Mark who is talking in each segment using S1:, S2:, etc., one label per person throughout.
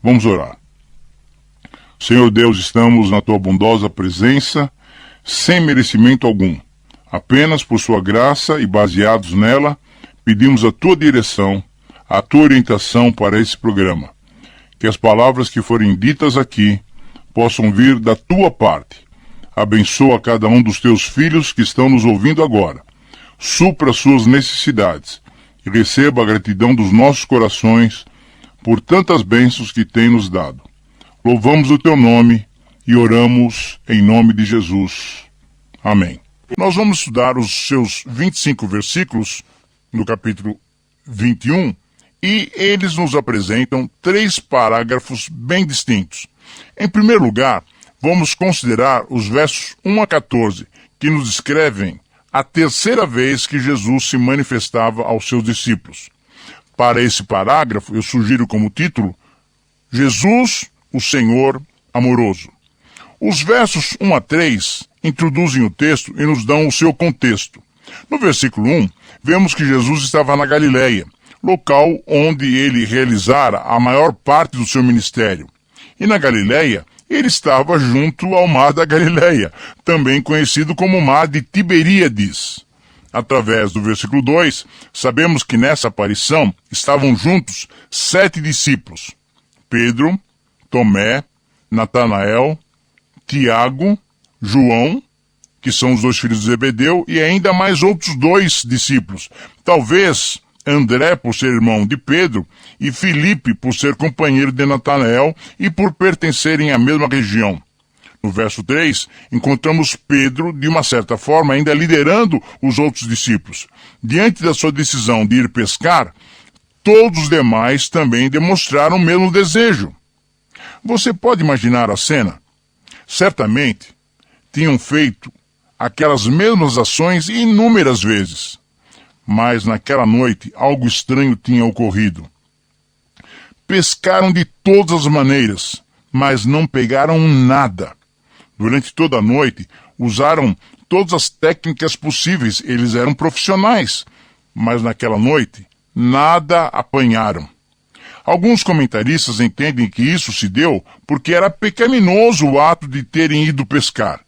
S1: Vamos orar. Senhor Deus, estamos na Tua bondosa presença, sem merecimento algum. Apenas por Sua graça e baseados nela, pedimos a Tua direção, a Tua orientação para esse programa. Que as palavras que forem ditas aqui possam vir da Tua parte. Abençoa cada um dos Teus filhos que estão nos ouvindo agora. Supra suas necessidades e receba a gratidão dos nossos corações por tantas bênçãos que tem nos dado. Louvamos o Teu nome e oramos em nome de Jesus. Amém. Nós vamos estudar os seus 25 versículos no capítulo 21 e eles nos apresentam 3 parágrafos bem distintos. Em primeiro lugar, vamos considerar os versos 1 a 14, que nos descrevem a terceira vez que Jesus se manifestava aos seus discípulos. Para esse parágrafo, eu sugiro como título, Jesus, o Senhor amoroso. Os versos 1 a 3 introduzem o texto e nos dão o seu contexto. No versículo 1, vemos que Jesus estava na Galileia, local onde ele realizara a maior parte do seu ministério. E na Galileia, ele estava junto ao mar da Galileia, também conhecido como mar de Tiberíades. Através do versículo 2, sabemos que nessa aparição estavam juntos 7 discípulos: Pedro, Tomé, Natanael, Tiago, João, que são os 2 filhos de Zebedeu, e ainda mais outros 2 discípulos. Talvez André, por ser irmão de Pedro, e Filipe, por ser companheiro de Natanael e por pertencerem à mesma região. No verso 3, encontramos Pedro, de uma certa forma, ainda liderando os outros discípulos. Diante da sua decisão de ir pescar, todos os demais também demonstraram o mesmo desejo. Você pode imaginar a cena? Certamente, tinham feito aquelas mesmas ações inúmeras vezes. Mas naquela noite algo estranho tinha ocorrido. Pescaram de todas as maneiras, mas não pegaram nada. Durante toda a noite, usaram todas as técnicas possíveis, eles eram profissionais, mas naquela noite, nada apanharam. Alguns comentaristas entendem que isso se deu porque era pecaminoso o ato de terem ido pescar.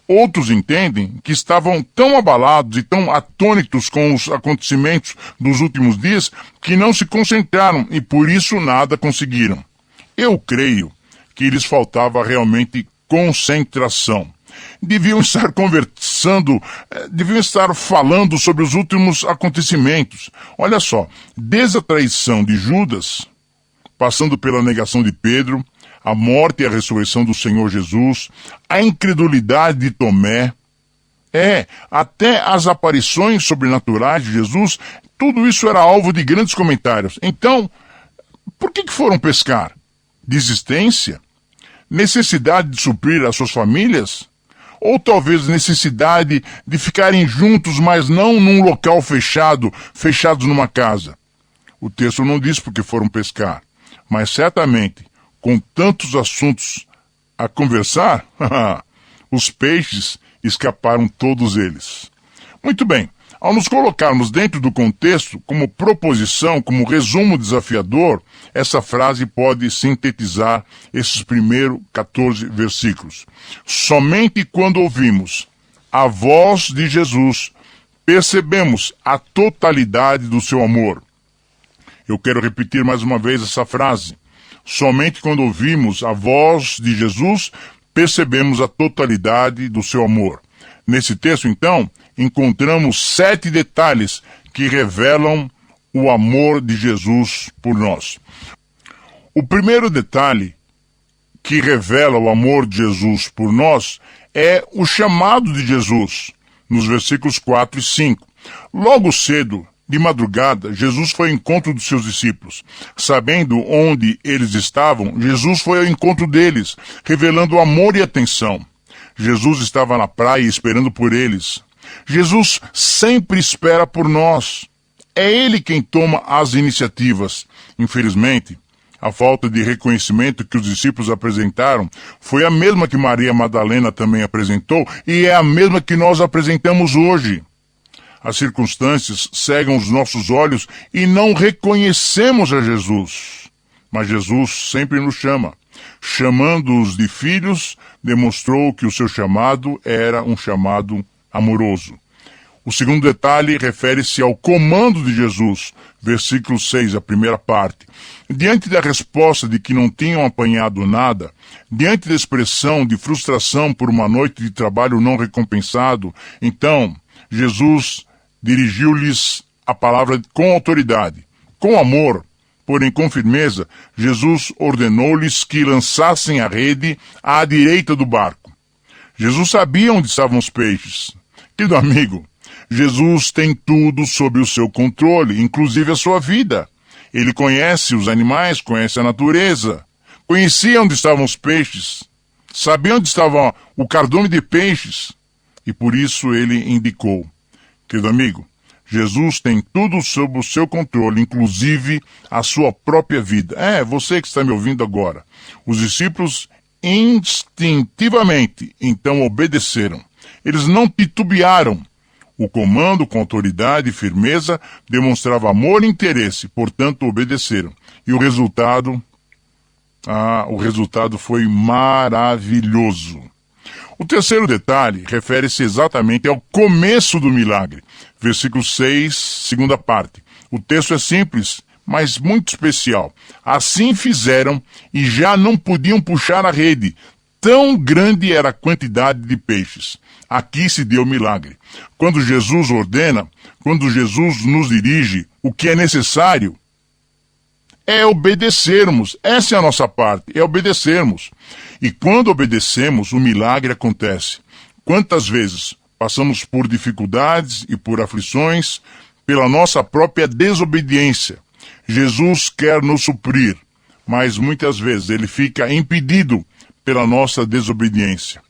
S1: Outros entendem que estavam tão abalados e tão atônitos com os acontecimentos dos últimos dias que não se concentraram e por isso nada conseguiram. Eu creio que lhes faltava realmente concentração. Deviam estar conversando, deviam estar falando sobre os últimos acontecimentos. Olha só, desde a traição de Judas, passando pela negação de Pedro, a morte e a ressurreição do Senhor Jesus, a incredulidade de Tomé, até as aparições sobrenaturais de Jesus, tudo isso era alvo de grandes comentários. Então, por que foram pescar? Desistência? Necessidade de suprir as suas famílias? Ou talvez necessidade de ficarem juntos, mas não num local fechados numa casa? O texto não diz por que foram pescar, mas certamente, com tantos assuntos a conversar, os peixes escaparam todos eles. Muito bem, ao nos colocarmos dentro do contexto, como proposição, como resumo desafiador, essa frase pode sintetizar esses primeiros 14 versículos. Somente quando ouvimos a voz de Jesus, percebemos a totalidade do seu amor. Eu quero repetir mais uma vez essa frase. Somente quando ouvimos a voz de Jesus, percebemos a totalidade do seu amor. Nesse texto, então, encontramos 7 detalhes que revelam o amor de Jesus por nós. O primeiro detalhe que revela o amor de Jesus por nós é o chamado de Jesus, nos versículos 4 e 5. Logo cedo, de madrugada, Jesus foi ao encontro dos seus discípulos. Sabendo onde eles estavam, Jesus foi ao encontro deles, revelando amor e atenção. Jesus estava na praia esperando por eles. Jesus sempre espera por nós. É Ele quem toma as iniciativas. Infelizmente, a falta de reconhecimento que os discípulos apresentaram foi a mesma que Maria Madalena também apresentou e é a mesma que nós apresentamos hoje. As circunstâncias cegam os nossos olhos e não reconhecemos a Jesus. mas Jesus sempre nos chama. Chamando-os de filhos, demonstrou que o seu chamado era um chamado amoroso. O segundo detalhe refere-se ao comando de Jesus, versículo 6, a primeira parte. Diante da resposta de que não tinham apanhado nada, diante da expressão de frustração por uma noite de trabalho não recompensado, então Jesus dirigiu-lhes a palavra com autoridade, com amor, porém com firmeza. Jesus ordenou-lhes que lançassem a rede à direita do barco. Jesus sabia onde estavam os peixes. Querido amigo, Jesus tem tudo sob o seu controle, inclusive a sua vida. Ele conhece os animais, conhece a natureza, conhecia onde estavam os peixes, sabia onde estava o cardume de peixes, e por isso ele indicou. Querido amigo, Jesus tem tudo sob o seu controle, inclusive a sua própria vida. Você que está me ouvindo agora. Os discípulos instintivamente, então, obedeceram. Eles não titubearam. O comando, com autoridade e firmeza, demonstrava amor e interesse, portanto, obedeceram. E o resultado foi maravilhoso. O terceiro detalhe refere-se exatamente ao começo do milagre. Versículo 6, segunda parte. O texto é simples, mas muito especial. Assim fizeram e já não podiam puxar a rede. Tão grande era a quantidade de peixes. Aqui se deu o milagre. Quando Jesus ordena, quando Jesus nos dirige, o que é necessário é obedecermos. Essa é a nossa parte, é obedecermos. E quando obedecemos, o milagre acontece. Quantas vezes passamos por dificuldades e por aflições pela nossa própria desobediência? Jesus quer nos suprir, mas muitas vezes ele fica impedido pela nossa desobediência.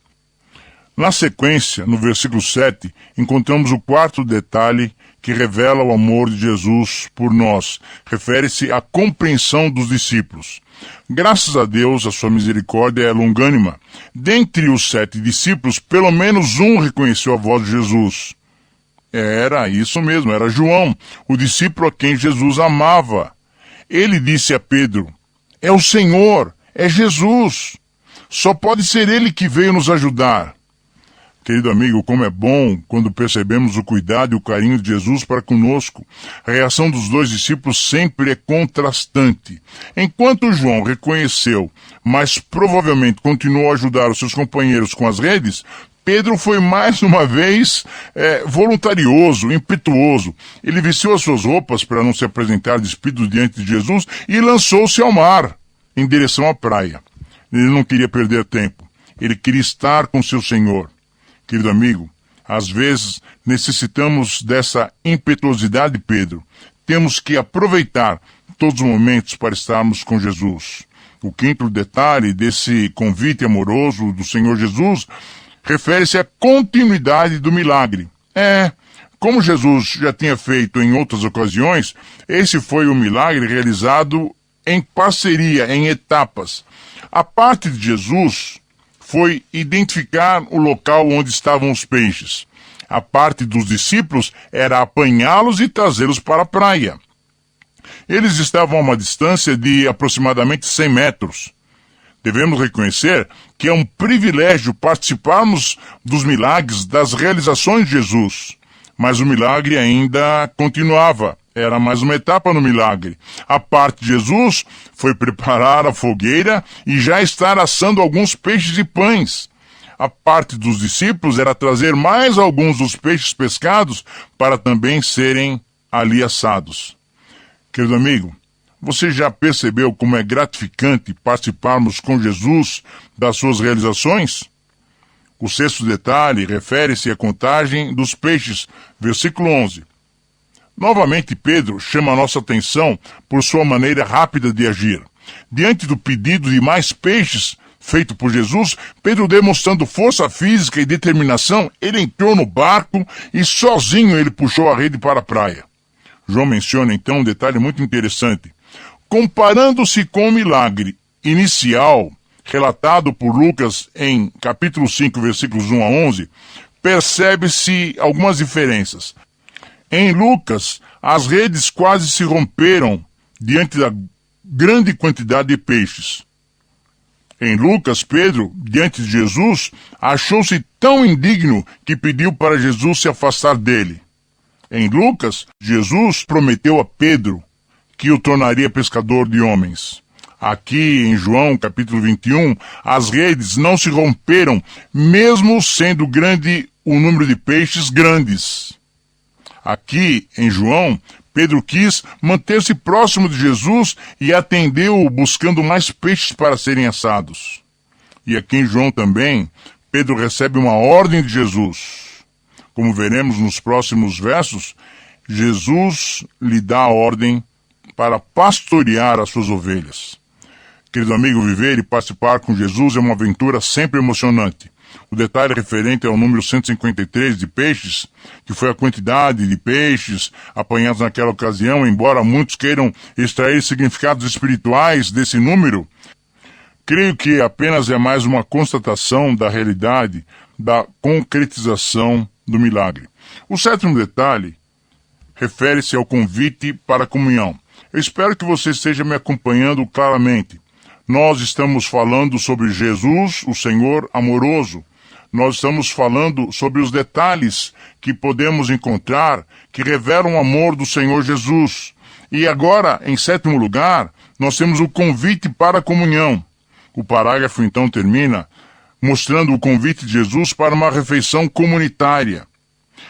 S1: Na sequência, no versículo 7, encontramos o quarto detalhe que revela o amor de Jesus por nós. Refere-se à compreensão dos discípulos. Graças a Deus, a sua misericórdia é longânima. Dentre os 7 discípulos, pelo menos um reconheceu a voz de Jesus. Era isso mesmo, era João, o discípulo a quem Jesus amava. Ele disse a Pedro: "É o Senhor, é Jesus. Só pode ser Ele que veio nos ajudar." Querido amigo, como é bom quando percebemos o cuidado e o carinho de Jesus para conosco. A reação dos 2 discípulos sempre é contrastante. Enquanto João reconheceu, mas provavelmente continuou a ajudar os seus companheiros com as redes, Pedro foi mais uma vez voluntarioso, impetuoso. Ele vestiu as suas roupas para não se apresentar despido diante de Jesus e lançou-se ao mar, em direção à praia. Ele não queria perder tempo. Ele queria estar com seu Senhor. Querido amigo, às vezes necessitamos dessa impetuosidade, Pedro. Temos que aproveitar todos os momentos para estarmos com Jesus. O quinto detalhe desse convite amoroso do Senhor Jesus refere-se à continuidade do milagre. Como Jesus já tinha feito em outras ocasiões, esse foi um milagre realizado em parceria, em etapas. A parte de Jesus foi identificar o local onde estavam os peixes. A parte dos discípulos era apanhá-los e trazê-los para a praia. Eles estavam a uma distância de aproximadamente 100 metros. Devemos reconhecer que é um privilégio participarmos dos milagres, das realizações de Jesus. Mas o milagre ainda continuava. Era mais uma etapa no milagre. A parte de Jesus foi preparar a fogueira e já estar assando alguns peixes e pães. A parte dos discípulos era trazer mais alguns dos peixes pescados para também serem ali assados. Querido amigo, você já percebeu como é gratificante participarmos com Jesus das suas realizações? O sexto detalhe refere-se à contagem dos peixes, versículo 11. Novamente, Pedro chama a nossa atenção por sua maneira rápida de agir. Diante do pedido de mais peixes feito por Jesus, Pedro, demonstrando força física e determinação, ele entrou no barco e sozinho ele puxou a rede para a praia. João menciona então um detalhe muito interessante. Comparando-se com o milagre inicial relatado por Lucas em capítulo 5, versículos 1 a 11, percebe-se algumas Em Lucas, as redes quase se romperam diante da grande quantidade de peixes. Em Lucas, Pedro, diante de Jesus, achou-se tão indigno que pediu para Jesus se afastar dele. Em Lucas, Jesus prometeu a Pedro que o tornaria pescador de homens. Aqui em João, capítulo 21, as redes não se romperam, mesmo sendo grande o número de peixes grandes. Aqui em João, Pedro quis manter-se próximo de Jesus e atendeu buscando mais peixes para serem assados. E aqui em João também, Pedro recebe uma ordem de Jesus. Como veremos nos próximos versos, Jesus lhe dá a ordem para pastorear as suas ovelhas. Querido amigo, viver e participar com Jesus é uma aventura sempre emocionante. O detalhe referente ao número 153 de peixes, que foi a quantidade de peixes apanhados naquela ocasião, embora muitos queiram extrair significados espirituais desse número, creio que apenas é mais uma constatação da realidade, da concretização do milagre. O sétimo detalhe refere-se ao convite para a comunhão. Eu espero que você esteja me acompanhando claramente. Nós estamos falando sobre Jesus, o Senhor amoroso. Nós estamos falando sobre os detalhes que podemos encontrar que revelam o amor do Senhor Jesus. E agora, em sétimo lugar, nós temos o convite para a comunhão. O parágrafo então termina mostrando o convite de Jesus para uma refeição comunitária.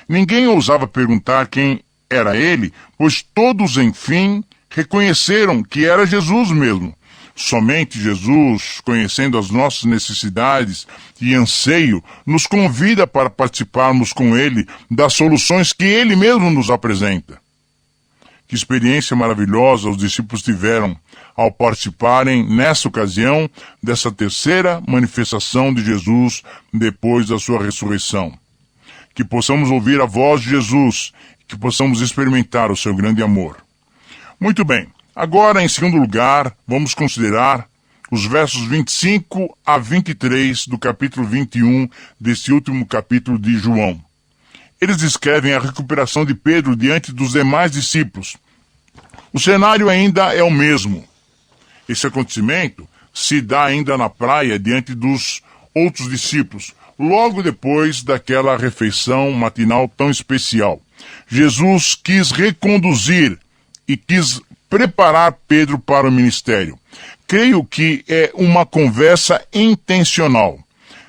S1: Ninguém ousava perguntar quem era ele, pois todos, enfim, reconheceram que era Jesus mesmo. Somente Jesus, conhecendo as nossas necessidades e anseio, nos convida para participarmos com Ele das soluções que Ele mesmo nos apresenta. Que experiência maravilhosa os discípulos tiveram ao participarem, nessa ocasião, dessa terceira manifestação de Jesus depois da sua ressurreição. Que possamos ouvir a voz de Jesus, que possamos experimentar o seu grande amor. Muito bem. Agora, em segundo lugar, vamos considerar os versos 25 a 23 do capítulo 21 desse último capítulo de João. Eles descrevem a recuperação de Pedro diante dos demais discípulos. O cenário ainda é o mesmo. Esse acontecimento se dá ainda na praia diante dos outros discípulos, logo depois daquela refeição matinal tão especial. Jesus quis reconduzir e quis preparar Pedro para o ministério. Creio que é uma conversa intencional.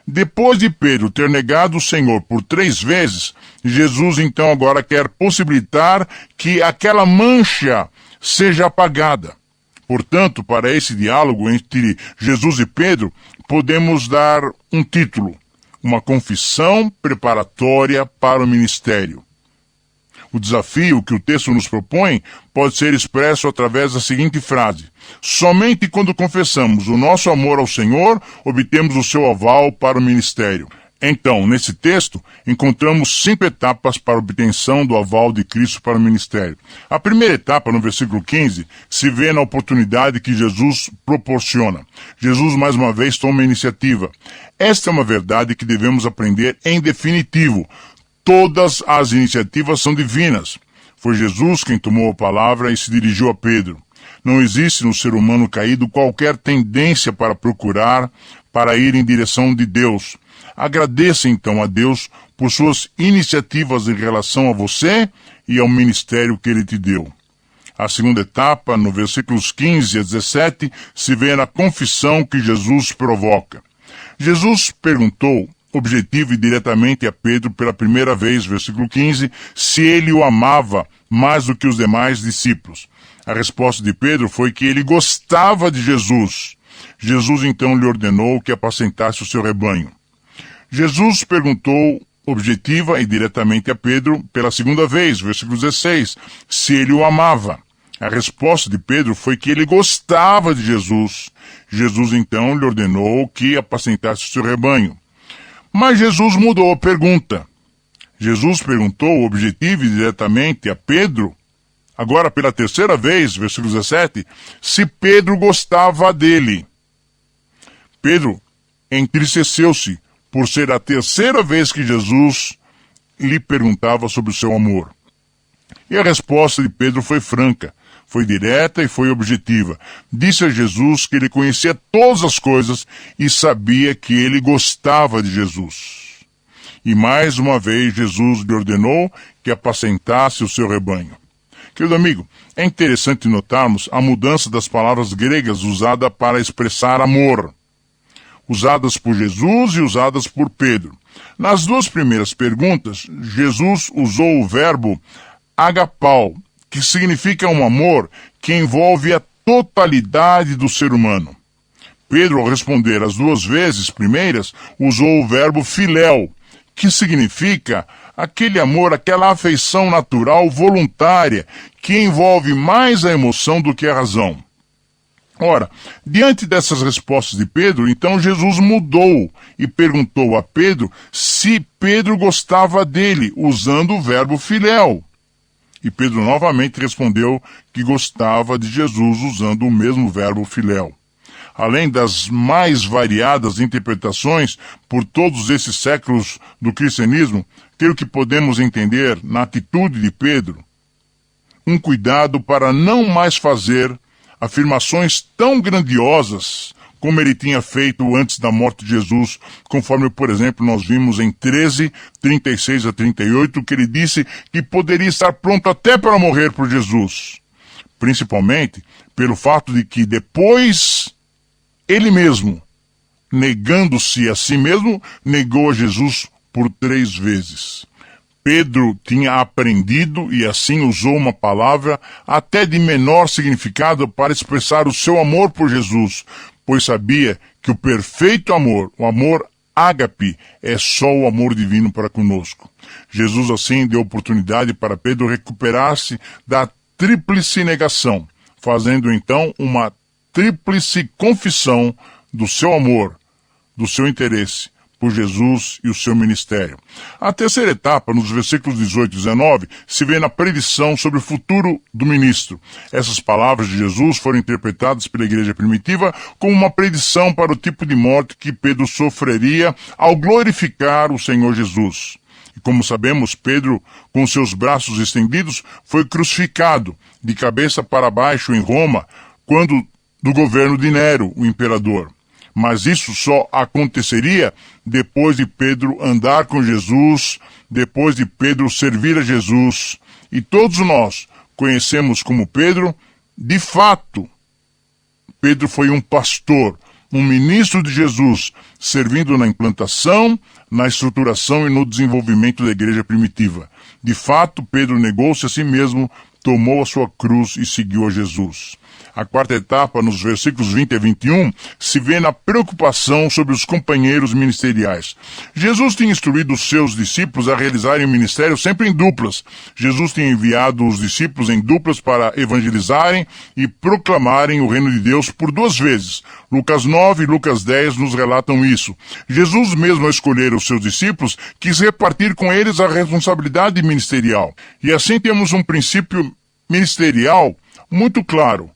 S1: Depois de Pedro ter negado o Senhor por 3 vezes, Jesus então agora quer possibilitar que aquela mancha seja apagada. Portanto, para esse diálogo entre Jesus e Pedro, podemos dar um título: uma confissão preparatória para o ministério. O desafio que o texto nos propõe pode ser expresso através da seguinte frase: somente quando confessamos o nosso amor ao Senhor, obtemos o seu aval para o ministério. Então, nesse texto, encontramos 5 etapas para a obtenção do aval de Cristo para o ministério. A primeira etapa, no versículo 15, se vê na oportunidade que Jesus proporciona. Jesus, mais uma vez, toma a iniciativa. Esta é uma verdade que devemos aprender em definitivo. Todas as iniciativas são divinas. Foi Jesus quem tomou a palavra e se dirigiu a Pedro. Não existe no ser humano caído qualquer tendência para procurar, para ir em direção de Deus. Agradeça então a Deus por suas iniciativas em relação a você e ao ministério que Ele te deu. A segunda etapa, no versículos 15 a 17, se vê na confissão que Jesus provoca. Jesus perguntou objetivo e diretamente a Pedro pela primeira vez, versículo 15, se ele o amava mais do que os demais discípulos. A resposta de Pedro foi que ele gostava de Jesus. Jesus então lhe ordenou que apacentasse o seu rebanho. Jesus perguntou objetiva e diretamente a Pedro pela segunda vez, versículo 16, se ele o amava. A resposta de Pedro foi que ele gostava de Jesus. Jesus então lhe ordenou que apacentasse o seu rebanho. Mas Jesus mudou a pergunta. Jesus perguntou objetivo e diretamente a Pedro, agora pela terceira vez, versículo 17, se Pedro gostava dele. Pedro entristeceu-se por ser a terceira vez que Jesus lhe perguntava sobre o seu amor. E a resposta de Pedro foi franca. Foi direta e foi objetiva. Disse a Jesus que ele conhecia todas as coisas e sabia que ele gostava de Jesus. E mais uma vez Jesus lhe ordenou que apacentasse o seu rebanho. Querido amigo, é interessante notarmos a mudança das palavras gregas usadas para expressar amor, usadas por Jesus e usadas por Pedro. Nas duas primeiras perguntas, Jesus usou o verbo agapau, que significa um amor que envolve a totalidade do ser humano. Pedro, ao responder as duas vezes primeiras, usou o verbo filéu, que significa aquele amor, aquela afeição natural, voluntária, que envolve mais a emoção do que a razão. Ora, diante dessas respostas de Pedro, então Jesus mudou e perguntou a Pedro se Pedro gostava dele, usando o verbo filéu. E Pedro novamente respondeu que gostava de Jesus, usando o mesmo verbo filéu. Além das mais variadas interpretações por todos esses séculos do cristianismo, creio que podemos entender na atitude de Pedro um cuidado para não mais fazer afirmações tão grandiosas como ele tinha feito antes da morte de Jesus, conforme, por exemplo, nós vimos em 13, 36 a 38, que ele disse que poderia estar pronto até para morrer por Jesus. Principalmente pelo fato de que depois ele mesmo, negando-se a si mesmo, negou a Jesus por 3 vezes. Pedro tinha aprendido e assim usou uma palavra até de menor significado para expressar o seu amor por Jesus, pois sabia que o perfeito amor, o amor ágape, é só o amor divino para conosco. Jesus assim deu oportunidade para Pedro recuperar-se da tríplice negação, fazendo então uma tríplice confissão do seu amor, do seu interesse por Jesus e o seu ministério. A terceira etapa, nos versículos 18 e 19, se vê na predição sobre o futuro do ministro. Essas palavras de Jesus foram interpretadas pela igreja primitiva como uma predição para o tipo de morte que Pedro sofreria ao glorificar o Senhor Jesus. E como sabemos, Pedro, com seus braços estendidos, foi crucificado de cabeça para baixo em Roma, quando do governo de Nero, o imperador. Mas isso só aconteceria depois de Pedro andar com Jesus, depois de Pedro servir a Jesus. E todos nós conhecemos como Pedro, de fato, Pedro foi um pastor, um ministro de Jesus, servindo na implantação, na estruturação e no desenvolvimento da igreja primitiva. De fato, Pedro negou-se a si mesmo, tomou a sua cruz e seguiu a Jesus. A quarta etapa, nos versículos 20 a 21, se vê na preocupação sobre os companheiros ministeriais. Jesus tinha instruído os seus discípulos a realizarem o ministério sempre em duplas. Jesus tinha enviado os discípulos em duplas para evangelizarem e proclamarem o reino de Deus por 2 vezes. Lucas 9 e Lucas 10 nos relatam isso. Jesus mesmo, ao escolher os seus discípulos, quis repartir com eles a responsabilidade ministerial. E assim temos um princípio ministerial muito claro,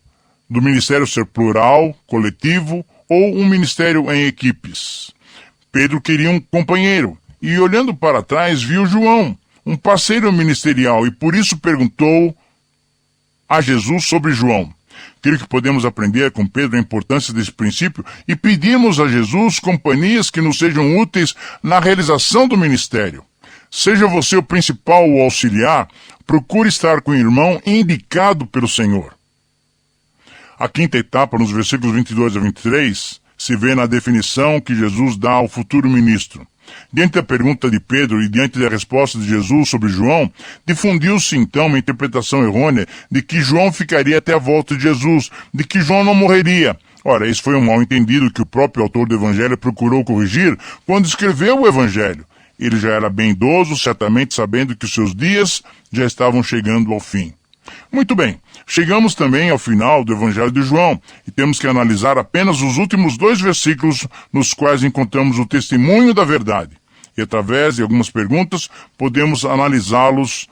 S1: do ministério ser plural, coletivo, ou um ministério em equipes. Pedro queria um companheiro, e olhando para trás viu João, um parceiro ministerial, e por isso perguntou a Jesus sobre João. Creio que podemos aprender com Pedro a importância desse princípio e pedirmos a Jesus companhias que nos sejam úteis na realização do ministério. Seja você o principal ou auxiliar, procure estar com o irmão indicado pelo Senhor. A quinta etapa, nos versículos 22 a 23, se vê na definição que Jesus dá ao futuro ministro. Diante da pergunta de Pedro e diante da resposta de Jesus sobre João, difundiu-se então uma interpretação errônea de que João ficaria até a volta de Jesus, de que João não morreria. Ora, esse foi um mal-entendido que o próprio autor do Evangelho procurou corrigir quando escreveu o Evangelho. Ele já era bem idoso, certamente sabendo que os seus dias já estavam chegando ao fim. Muito bem, chegamos também ao final do Evangelho de João e temos que analisar apenas os últimos 2 versículos nos quais encontramos o testemunho da verdade. E através de algumas perguntas podemos analisá-los,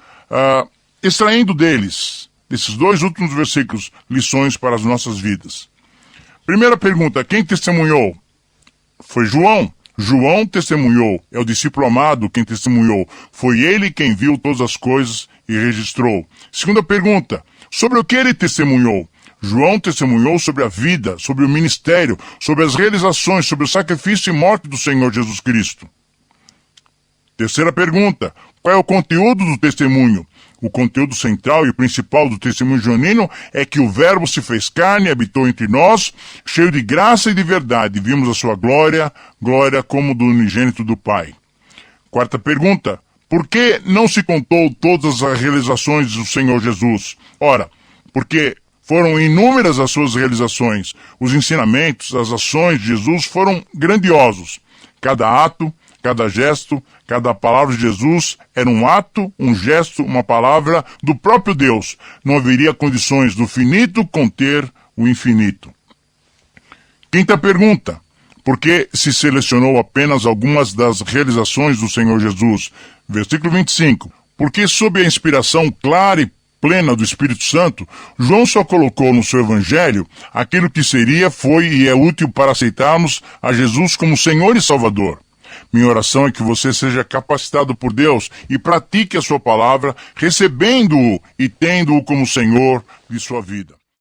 S1: extraindo desses 2 últimos versículos, lições para as nossas vidas. Primeira pergunta, quem testemunhou? Foi João. João testemunhou, é o discípulo amado quem testemunhou. Foi ele quem viu todas as coisas e registrou. Segunda pergunta, Sobre o que ele testemunhou? João testemunhou sobre a vida, sobre o ministério, sobre as realizações, sobre o sacrifício e morte do Senhor Jesus Cristo. Terceira pergunta: qual é o conteúdo do testemunho? O conteúdo central e principal do testemunho joanino é que o Verbo se fez carne e habitou entre nós, cheio de graça e de verdade. Vimos a sua glória, glória como do unigênito do Pai. Quarta pergunta: por que não se contou todas as realizações do Senhor Jesus? Ora, porque foram inúmeras as suas realizações. Os ensinamentos, as ações de Jesus foram grandiosos. Cada ato, cada gesto, cada palavra de Jesus era um ato, um gesto, uma palavra do próprio Deus. Não haveria condições do finito conter o infinito. Quinta pergunta: por que se selecionou apenas algumas das realizações do Senhor Jesus? Versículo 25. Porque sob a inspiração clara e plena do Espírito Santo, João só colocou no seu evangelho aquilo que seria, foi e é útil para aceitarmos a Jesus como Senhor e Salvador. Minha oração é que você seja capacitado por Deus e pratique a sua palavra, recebendo-o e tendo-o como Senhor de sua vida.